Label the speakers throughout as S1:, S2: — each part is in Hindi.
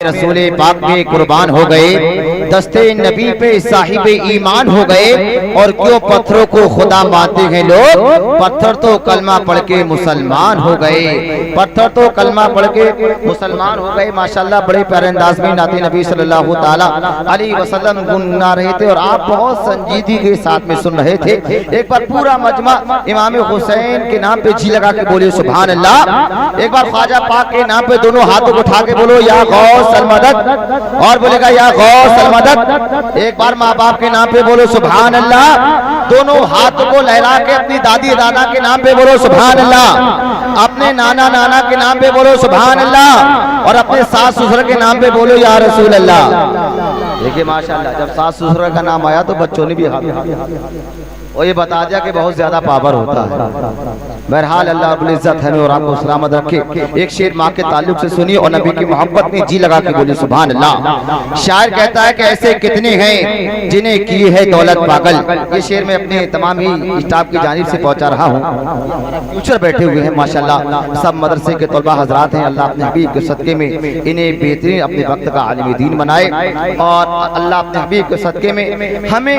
S1: रसूले पाक में कुर्बान हो गए, दस्ते नबी पे साहिब ईमान हो गए। और क्यों पत्थरों को खुदा मानते हैं लोग, पत्थर तो कलमा पढ़ के मुसलमान हो गए, पत्थर तो कलमा पढ़ के मुसलमान हो गए। माशाल्लाह बड़े प्यारे अंदाज में नाते नबी सल्लल्लाहु ताला अलैहि वसल्लम गुनगुना रहे थे और आप बहुत संजीदगी के साथ में सुन रहे थे। एक बार पूरा मजमा इमाम हुसैन के नाम पे जी लगा के बोले सुभान अल्लाह। एक बार ख्वाजा पाक के नाम पे दोनों हाथों को उठा के बोलो या गौस अल मदद, और बोलेगा या गौस अल मदद। एक बार माँ बाप के नाम पे बोलो सुभान अल्लाह। दोनों हाथों को लहरा के अपनी दादी दादा के नाम पे बोलो सुभान अल्लाह, अपने नाना नाना के नाम पे बोलो सुभान अल्लाह, और अपने सास ससुर के नाम पे बोलो या रसूल अल्लाह। देखिए माशाल्लाह जब सास ससुर का नाम आया तो बच्चों ने भी और ये बता दिया कि बहुत ज्यादा पावर होता है। बहरहाल अल्लाह रब्बुल इज्जत हमें और आपको सलामत रखे। एक शेर माँ के ताल्लुक से सुनिए और नबी की मोहब्बत में जी लगा के बोले सुभान अल्लाह। शायर कहता है कि ऐसे कितने हैं जिन्हें की है दौलत पागल। ये शेर मैं अपने तमाम ही स्टाफ की जानिब से पहुंचा रहा हूँ। फ्यूचर बैठे हुए हैं माशाल्लाह, सब मदरसे के तलबा हजरात हैं। अल्लाह अपने हबीब के सदके में इन्हें बेहतरीन अपने वक्त का आलिम दीन बनाए और अल्लाह अपने हबीब के सदके में हमें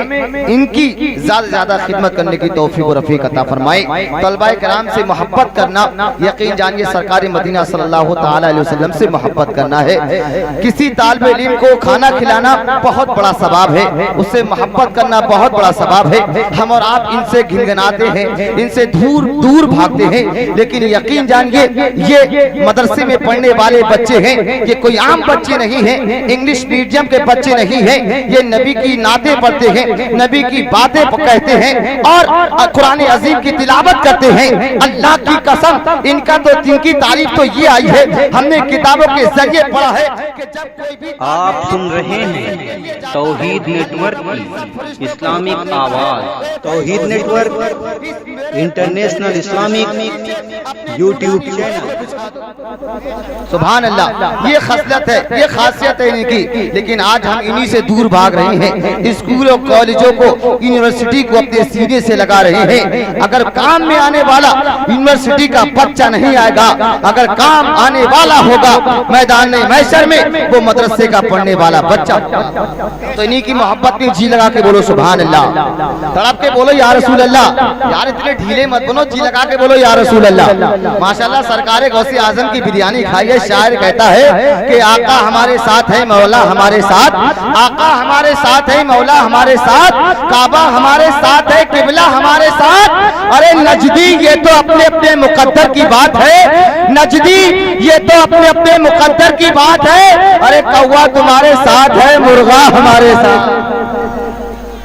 S1: इनकी ज्यादा से ज्यादा खिदमत करने की तौफीक और रफीक अता फरमाए। तलबाए कराम से मोहब्बत करना, यकीन जानिए सरकार मदीना सल्लल्लाहु ताला अलैहि वसल्लम से मोहब्बत करना है। किसी तालिब इल्म को खाना खिलाना बहुत बड़ा सवाब है, उससे मोहब्बत करना बहुत बड़ा सवाब है। हम और आप इनसे घिनघिनाते हैं, इनसे दूर दूर भागते हैं, लेकिन यकीन जानिए ये मदरसे में पढ़ने वाले बच्चे हैं, ये कोई आम बच्चे नहीं हैं, इंग्लिश मीडियम के बच्चे नहीं हैं। ये नबी की नाते पढ़ते हैं, नबी की बातें कहते हैं और कुरान अजीम की तिलावत करते हैं। अल्लाह की कसम इनका तो इनकी तारीफ तो ये आई है, हमने किताबों के जरिए पढ़ा है कि जब कोई भी
S2: आप सुन रहे हैं तौहीद नेटवर्क की इस्लामिक आवाज। Tauheed network international Islamic YouTube channel.
S1: सुभान अल्लाह, ये खसलत है, ये खासियत है इनकी। लेकिन आज हम इन्हीं से दूर भाग रहे हैं, स्कूलों कॉलेजों को यूनिवर्सिटी को अपने सीने से लगा रहे हैं। अगर काम में आने वाला यूनिवर्सिटी का बच्चा नहीं आएगा, अगर काम आने वाला होगा मैदान मैशर में वो मदरसे का पढ़ने वाला बच्चा। तो इन्हीं की मोहब्बत में जी लगा के बोलो सुभान अल्लाह, तड़प के बोलो या रसूल अल्लाह। यार इतने ढीले मत बनो, जी लगा के बोलो या रसूल अल्लाह। माशाल्लाह सरकार गौसे आजम की बिरयानी खाई है। शायर कहता है कि आका हमारे साथ है, मौला हमारे साथ, आका हमारे साथ है, मौला हमारे साथ, काबा हमारे साथ है, किबला हमारे साथ। अरे नजदी ये तो अपने अपने मुकद्दर की बात है, नजदी ये तो अपने अपने मुकद्दर की बात है। अरे कौवा तुम्हारे साथ है, मुर्गा हमारे साथ,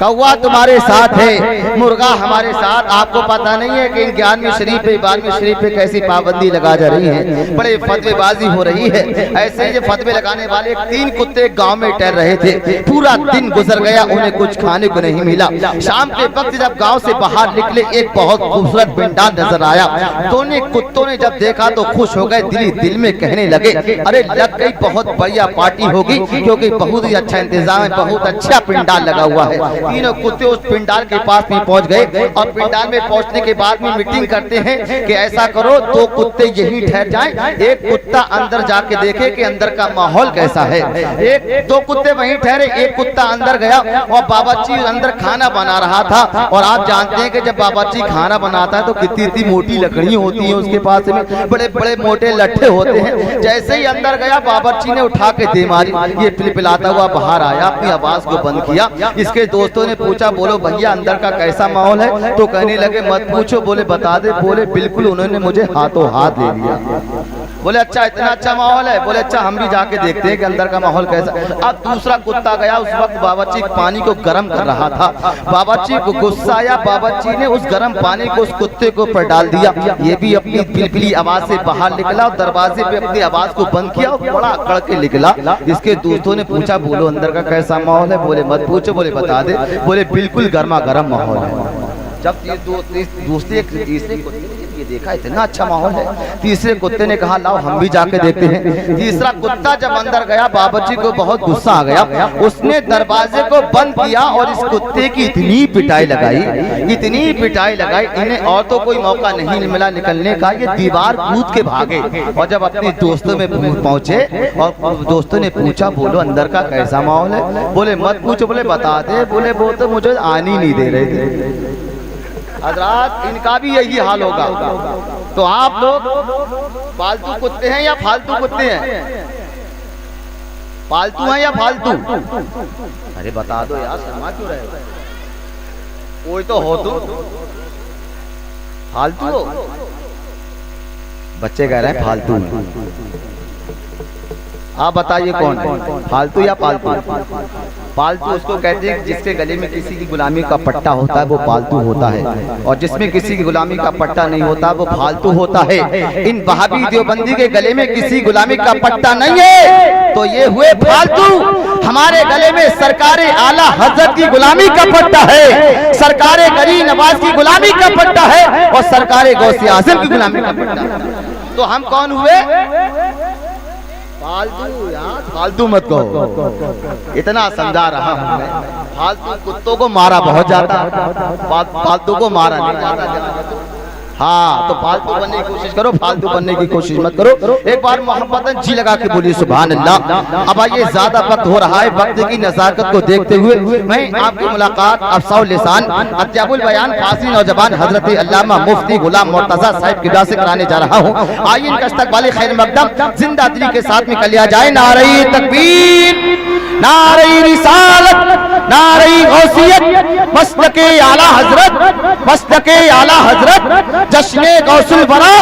S1: कौवा तुम्हारे साथ है, मुर्गा हमारे साथ। आपको पता नहीं है कि इन 11वीं शरीफ पे 12वीं शरीफ पे कैसी पाबंदी लगा जा रही है, बड़े फतवेबाजी हो रही है। ऐसे ही फतवे लगाने वाले 3 कुत्ते गांव में टहल रहे थे, पूरा दिन गुजर गया, उन्हें कुछ खाने को नहीं मिला। शाम के वक्त जब गाँव से बाहर निकले एक बहुत खूबसूरत पिंडाल नजर आया। दोनों कुत्तों ने जब देखा तो खुश हो गए, दिल दिल में कहने लगे अरे लग गई बहुत बढ़िया पार्टी होगी, क्योंकि बहुत ही अच्छा इंतजाम है, बहुत अच्छा पिंडाल लगा हुआ है। तीनों कुत्ते उस पिंडाल के पास में पहुंच गए और पिंडाल में पहुंचने के बाद में मीटिंग करते हैं कि ऐसा करो 2 कुत्ते यहीं ठहर जाएं, एक कुत्ता अंदर जाके देखे कि अंदर का माहौल कैसा है। 2 कुत्ते वहीं ठहरे, एक कुत्ता अंदर गया और बावर्ची अंदर खाना बना रहा था। और आप जानते हैं कि जब बावर्ची खाना बनाता है तो कितनी इतनी मोटी लकड़ी होती है उसके पास में, बड़े बड़े मोटे लट्ठे होते हैं। जैसे ही अंदर गया बावर्ची ने उठा के दे मारी, ये पिलपिलाता हुआ बाहर आया, अपनी आवाज को बंद किया। इसके दोस्तों ने पूछा बोलो भैया अंदर का कैसा माहौल है, तो कहने लगे मत पूछो, बोले बता दे, बोले बिल्कुल उन्होंने मुझे हाथों हाथ ले लिया। बोले अच्छा इतना अच्छा माहौल है, बोले अच्छा हम भी जाके देखते हैं कि अंदर का माहौल कैसा। अब दूसरा कुत्ता गया, उस वक्त बावर्ची पानी को गर्म कर रहा था। बावर्ची को गुस्सा आया, बावर्ची ने उस गर्म पानी को उस कुत्ते के ऊपर डाल दिया। ये भी अपनी पिलपिली आवाज से बाहर निकला और दरवाजे पे अपनी आवाज को बंद किया और बड़ा अकड़ के निकला। इसके दोस्तों ने पूछा बोलो अंदर का कैसा माहौल है, बोले मत पूछो, बोले बता दे, बोले बिल्कुल गर्मा गर्म माहौल है। जब ये दूसरे देखा इतना अच्छा माहौल है। तीसरे कुत्ते ने कहा लाओ हम भी जाके देखते हैं। तीसरा कुत्ता जब अंदर गया बावर्ची को बहुत गुस्सा आ गया, उसने दरवाजे को बंद किया और इस कुत्ते की इतनी पिटाई लगाई, इतनी पिटाई लगाई, इन्हें और तो कोई मौका नहीं मिला निकलने का, ये दीवार कूद के भागे। और जब अपने दोस्तों में पहुंचे और दोस्तों ने पूछा बोलो अंदर का कैसा माहौल है, बोले मत पूछो, बोले बता दे, बोले वो तो मुझे आने नहीं दे रहे थे। हजरात इनका भी यही हाल होगा। तो आप लोग पालतू कुत्ते हैं या फालतू कुत्ते हैं? पालतू हैं या फालतू? अरे बता दो यार, शर्मा क्यों रहे हो? कोई तो हो, तो फालतू हो। बच्चे कह रहे हैं फालतू। आप बताइए कौन है, फालतू या पालतू? पालतू उसको कहते हैं जिसके गले में किसी की गुलामी का पट्टा होता है वो पालतू होता है, और जिसमें किसी की गुलामी का पट्टा नहीं होता वो फालतू होता है। इन वहाबी देवबंदी के गले में किसी गुलामी का पट्टा नहीं है तो ये हुए फालतू। हमारे गले में सरकार आला हजरत की गुलामी का पट्टा है, सरकार गरीब नवाज की गुलामी का पट्टा है, और सरकार गौसे आजम की गुलामी का पट्टा है। तो हम कौन हुए? फालतू। यार फालतू मत कहो, इतना समझा रहा हूं मैं। फालतू कुत्तों को मारा बहुत जाता, फालतू को मारा नहीं जाता। हाँ, तो फालतू बनने की कोशिश करो, फालतू बनने की कोशिश मत करो। एक बार मोहब्बतन जी लगा के बोलिए सुभान अल्लाह। अब आइए, ज्यादा वक्त हो रहा है, वक्त की नजाकत को देखते हुए मैं आपकी मुलाकात अफसाउल लिसान अत्याबुल बयान फासी नौजवान हजरत अल्लामा मुफ्ती गुलाम मुर्तजा साहिब किबला से कराने जा रहा हूँ। आइए इनका इस्तकबाल खैर मकदम जिंदा दिली के साथ में कर लिया जाए। नारे तकबीर, नारे रिसालत, नारे गौसियत, मस्तके आला हजरत, मस्तके आला हजरत, जश्ने गौसुल बरा,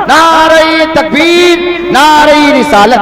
S1: नारे तकबीर, नारे रिसालत।